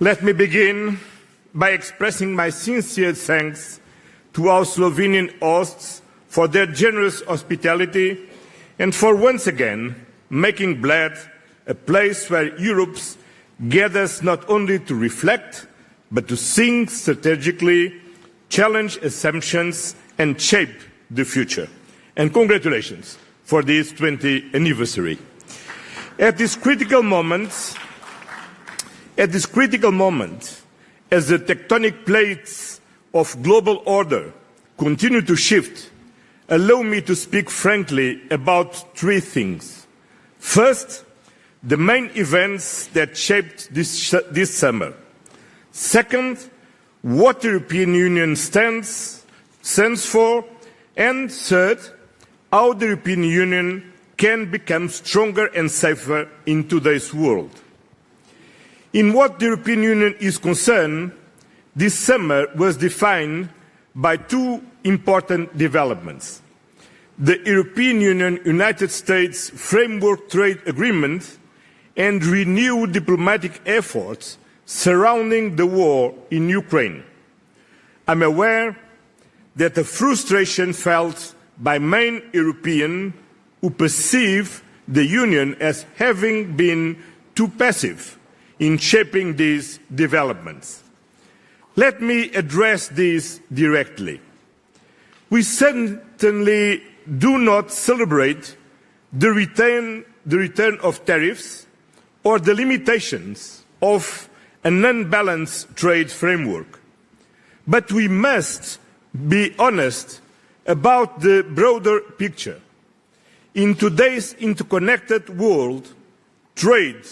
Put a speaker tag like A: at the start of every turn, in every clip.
A: Let me begin by expressing my sincere thanks to our Slovenian hosts for their generous hospitality and for once again making Bled a place where Europe gathers not only to reflect, but to think strategically, challenge assumptions and shape the future. And congratulations for this 20th anniversary. At this critical moment, as the tectonic plates of global order continue to shift, allow me to speak frankly about three things. First, the main events that shaped this summer. Second, what the European Union stands for. And third, how the European Union can become stronger and safer in today's world. In what the European Union is concerned, this summer was defined by two important developments. The European Union-United States Framework Trade Agreement and renewed diplomatic efforts surrounding the war in Ukraine. I'm aware that the frustration felt by many Europeans who perceive the Union as having been too passive in shaping these developments. Let me address this directly. We certainly do not celebrate the return of tariffs or the limitations of an unbalanced trade framework. But we must be honest about the broader picture. In today's interconnected world, trade,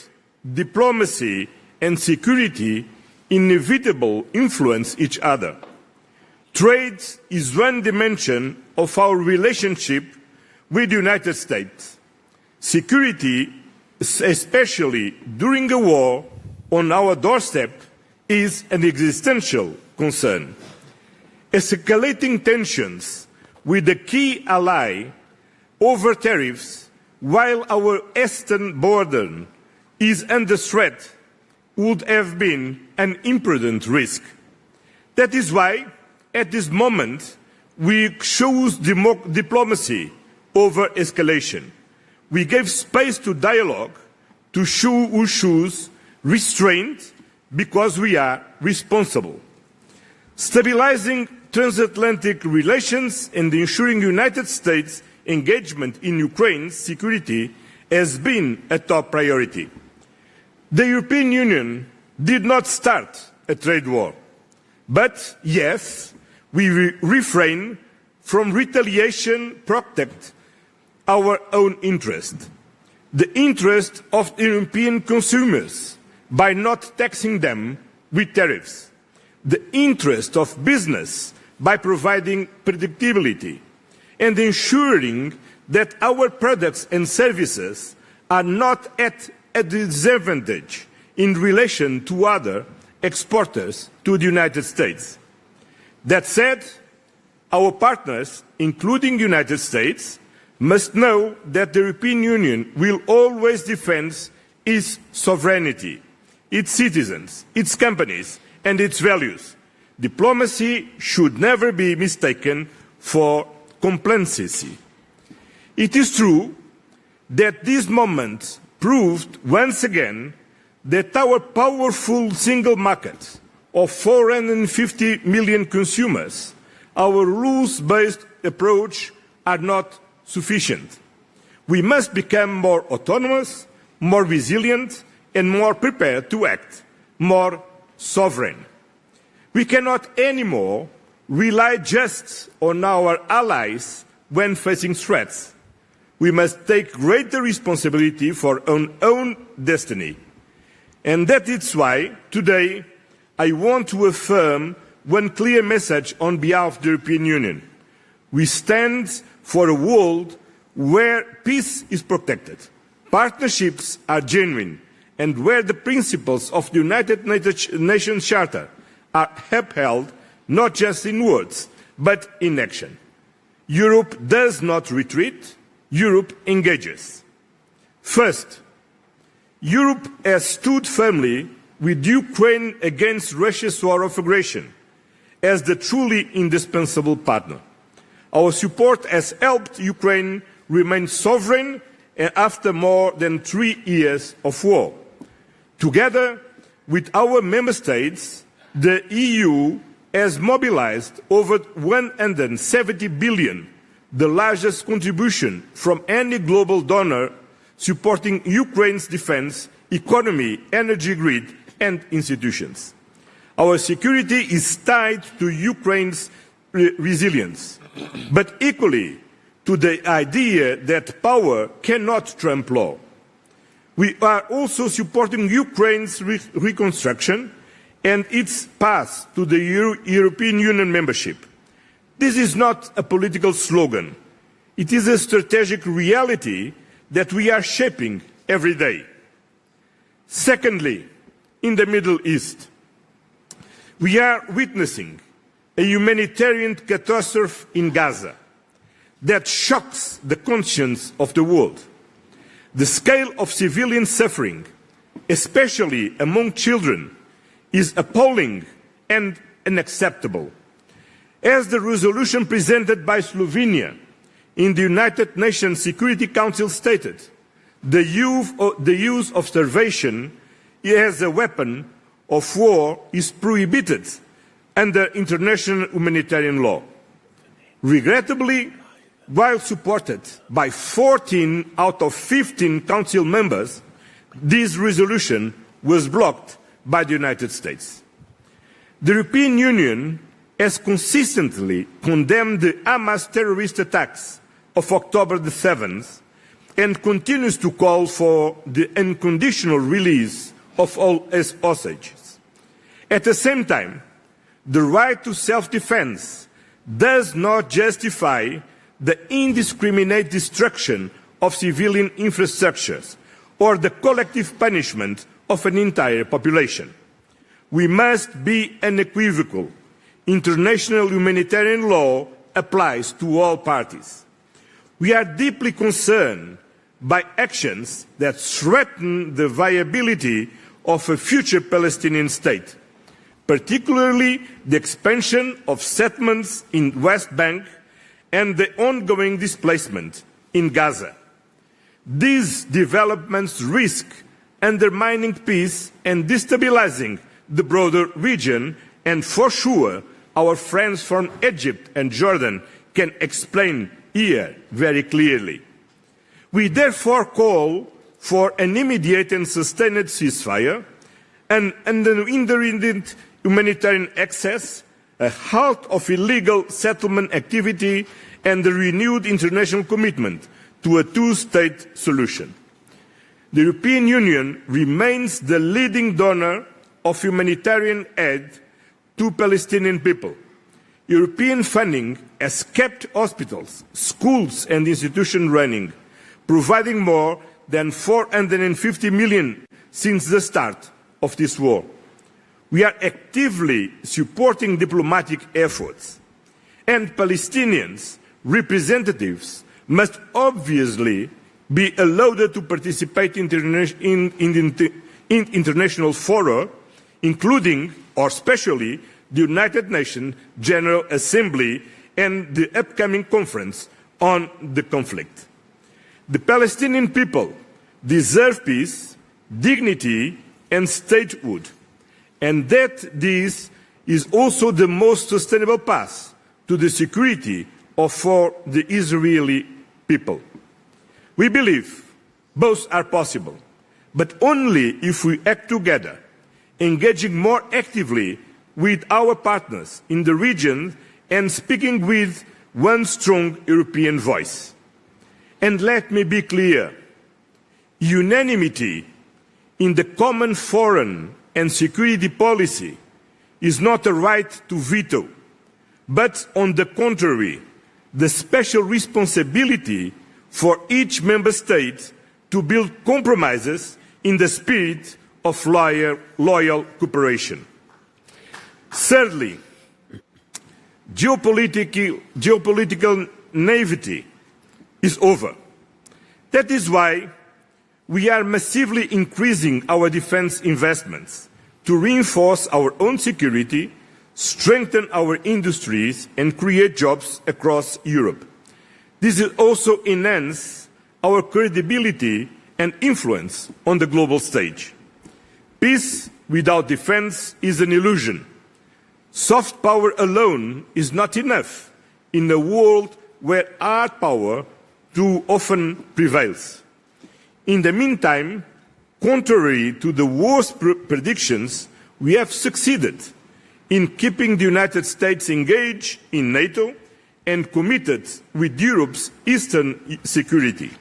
A: diplomacy and security inevitably influence each other. Trade is one dimension of our relationship with the United States. Security, especially during a war on our doorstep, is an existential concern. Escalating tensions with a key ally over tariffs while our eastern border is under threat would have been an imprudent risk. That is why, at this moment, we chose diplomacy over escalation. We gave space to dialogue, to choose restraint, because we are responsible. Stabilizing transatlantic relations and ensuring United States engagement in Ukraine's security has been a top priority. The European Union did not start a trade war, but yes, we refrain from retaliation, protect our own interest, the interest of European consumers by not taxing them with tariffs, the interest of business by providing predictability, and ensuring that our products and services are not at a disadvantage in relation to other exporters to the United States. That said, our partners, including the United States, must know that the European Union will always defend its sovereignty, its citizens, its companies, and its values. Diplomacy should never be mistaken for complacency. It is true that this moment proved once again that our powerful single market of 450 million consumers, our rules-based approach, are not sufficient. We must become more autonomous, more resilient, and more prepared to act, more sovereign. We cannot anymore rely just on our allies when facing threats. We must take greater responsibility for our own destiny. And that is why, today, I want to affirm one clear message on behalf of the European Union. We stand for a world where peace is protected, partnerships are genuine, and where the principles of the United Nations Charter are upheld not just in words, but in action. Europe does not retreat, Europe engages. First, Europe has stood firmly with Ukraine against Russia's war of aggression as the truly indispensable partner. Our support has helped Ukraine remain sovereign after more than 3 years of war. Together with our member states, the EU has mobilized over 170 billion, the largest contribution from any global donor, supporting Ukraine's defense, economy, energy grid and institutions. Our security is tied to Ukraine's resilience, but equally to the idea that power cannot trump law. We are also supporting Ukraine's reconstruction and its path to the European Union membership. This is not a political slogan. It is a strategic reality that we are shaping every day. Secondly, in the Middle East, we are witnessing a humanitarian catastrophe in Gaza that shocks the conscience of the world. The scale of civilian suffering, especially among children, is appalling and unacceptable. As the resolution presented by Slovenia in the United Nations Security Council stated, the use of starvation as a weapon of war is prohibited under international humanitarian law. Regrettably, while supported by 14 out of 15 Council members, this resolution was blocked by the United States. The European Union has consistently condemned the Hamas terrorist attacks of October the 7th and continues to call for the unconditional release of all hostages. At the same time, the right to self-defense does not justify the indiscriminate destruction of civilian infrastructures or the collective punishment of an entire population. We must be unequivocal. International humanitarian law applies to all parties. We are deeply concerned by actions that threaten the viability of a future Palestinian state, particularly the expansion of settlements in the West Bank and the ongoing displacement in Gaza. These developments risk undermining peace and destabilizing the broader region, and for sure our friends from Egypt and Jordan can explain here very clearly. We therefore call for an immediate and sustained ceasefire, an unhindered humanitarian access, a halt of illegal settlement activity, and a renewed international commitment to a two-state solution. The European Union remains the leading donor of humanitarian aid to Palestinian people. European funding has kept hospitals, schools and institutions running, providing more than 450 million since the start of this war. We are actively supporting diplomatic efforts, and Palestinians' representatives must obviously be allowed to participate in international fora, including, or especially, the United Nations General Assembly and the upcoming conference on the conflict. The Palestinian people deserve peace, dignity and statehood, and that this is also the most sustainable path to the security for the Israeli people. We believe both are possible, but only if we act together, engaging more actively with our partners in the region and speaking with one strong European voice. And let me be clear, unanimity in the common foreign and security policy is not a right to veto, but on the contrary, the special responsibility for each member state to build compromises in the spirit of loyal cooperation. Thirdly, geopolitical naivety is over. That is why we are massively increasing our defense investments, to reinforce our own security, strengthen our industries and create jobs across Europe. This will also enhance our credibility and influence on the global stage. Peace without defense is an illusion. Soft power alone is not enough in a world where hard power too often prevails. In the meantime, contrary to the worst predictions, we have succeeded in keeping the United States engaged in NATO and committed with Europe's eastern security.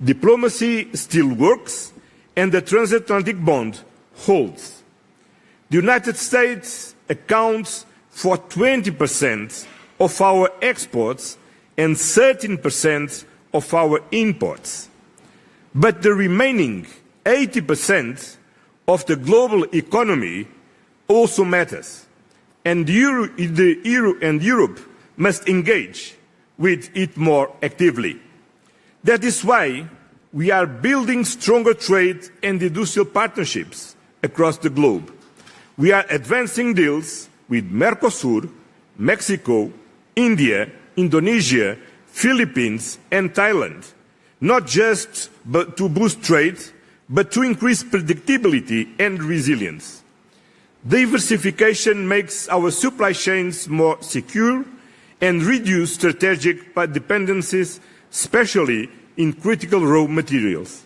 A: Diplomacy still works and the transatlantic bond holds. The United States accounts for 20% of our exports and 13% of our imports. But the remaining 80% of the global economy also matters, and Europe must engage with it more actively. That is why we are building stronger trade and industrial partnerships across the globe. We are advancing deals with Mercosur, Mexico, India, Indonesia, Philippines and Thailand, not just to boost trade, but to increase predictability and resilience. Diversification makes our supply chains more secure and reduce strategic dependencies, especially in critical raw materials.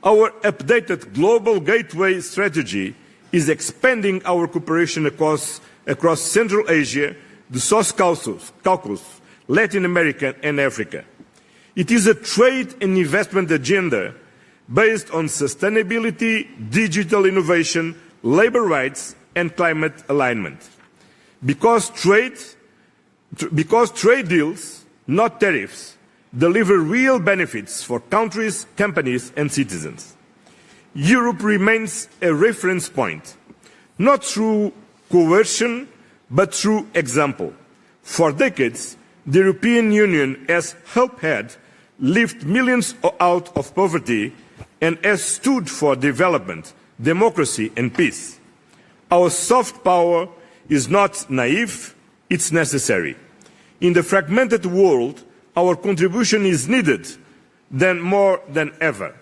A: Our updated global gateway strategy is expanding our cooperation across Central Asia, the South Caucasus, Latin America and Africa. It is a trade and investment agenda based on sustainability, digital innovation, labour rights and climate alignment. Because trade deals, not tariffs, deliver real benefits for countries, companies and citizens. Europe remains a reference point, not through coercion, but through example. For decades, the European Union has helped lift millions out of poverty and has stood for development, democracy and peace. Our soft power is not naive, it's necessary. In the fragmented world, our contribution is needed more than ever.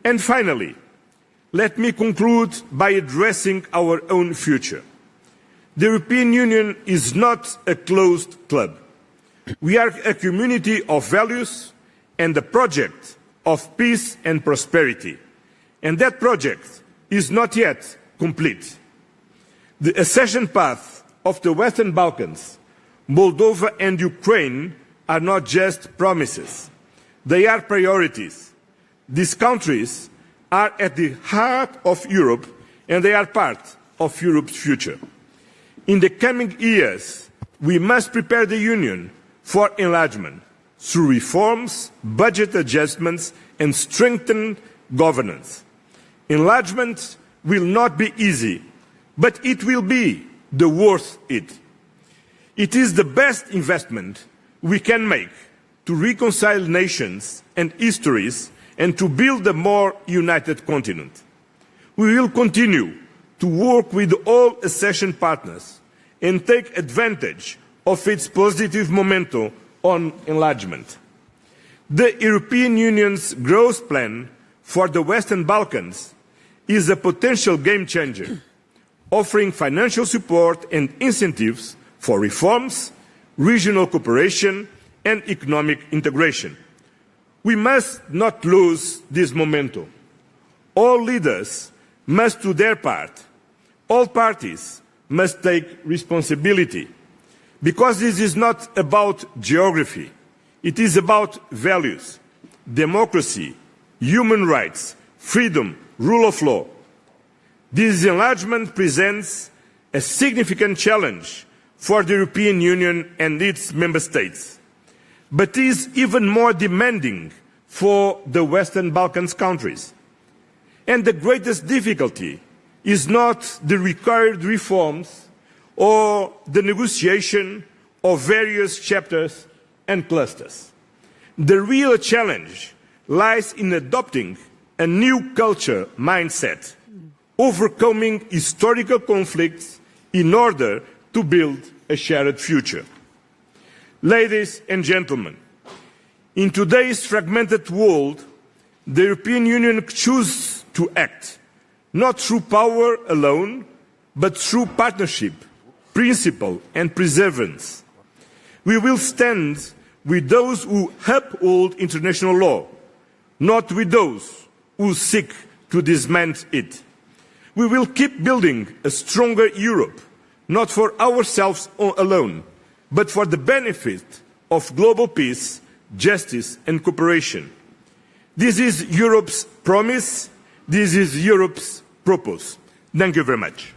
A: And finally, let me conclude by addressing our own future. The European Union is not a closed club. We are a community of values and a project of peace and prosperity. And that project is not yet complete. The accession path of the Western Balkans, Moldova and Ukraine are not just promises. They are priorities. These countries are at the heart of Europe and they are part of Europe's future. In the coming years, we must prepare the Union for enlargement through reforms, budget adjustments and strengthened governance. Enlargement will not be easy, but it will be worth it. It is the best investment we can make to reconcile nations and histories and to build a more united continent. We will continue to work with all accession partners and take advantage of its positive momentum on enlargement. The European Union's growth plan for the Western Balkans is a potential game changer, offering financial support and incentives for reforms, regional cooperation and economic integration. We must not lose this momentum. All leaders must do their part. All parties must take responsibility, because this is not about geography. It is about values, democracy, human rights, freedom, rule of law. This enlargement presents a significant challenge for the European Union and its member states, but is even more demanding for the Western Balkans countries. And the greatest difficulty is not the required reforms or the negotiation of various chapters and clusters. The real challenge lies in adopting a new culture mindset, overcoming historical conflicts in order to build a shared future. Ladies and gentlemen, in today's fragmented world, the European Union chooses to act, not through power alone, but through partnership, principle and perseverance. We will stand with those who uphold international law, not with those who seek to dismantle it. We will keep building a stronger Europe, not for ourselves alone, but for the benefit of global peace, justice and cooperation. This is Europe's promise. This is Europe's purpose. Thank you very much.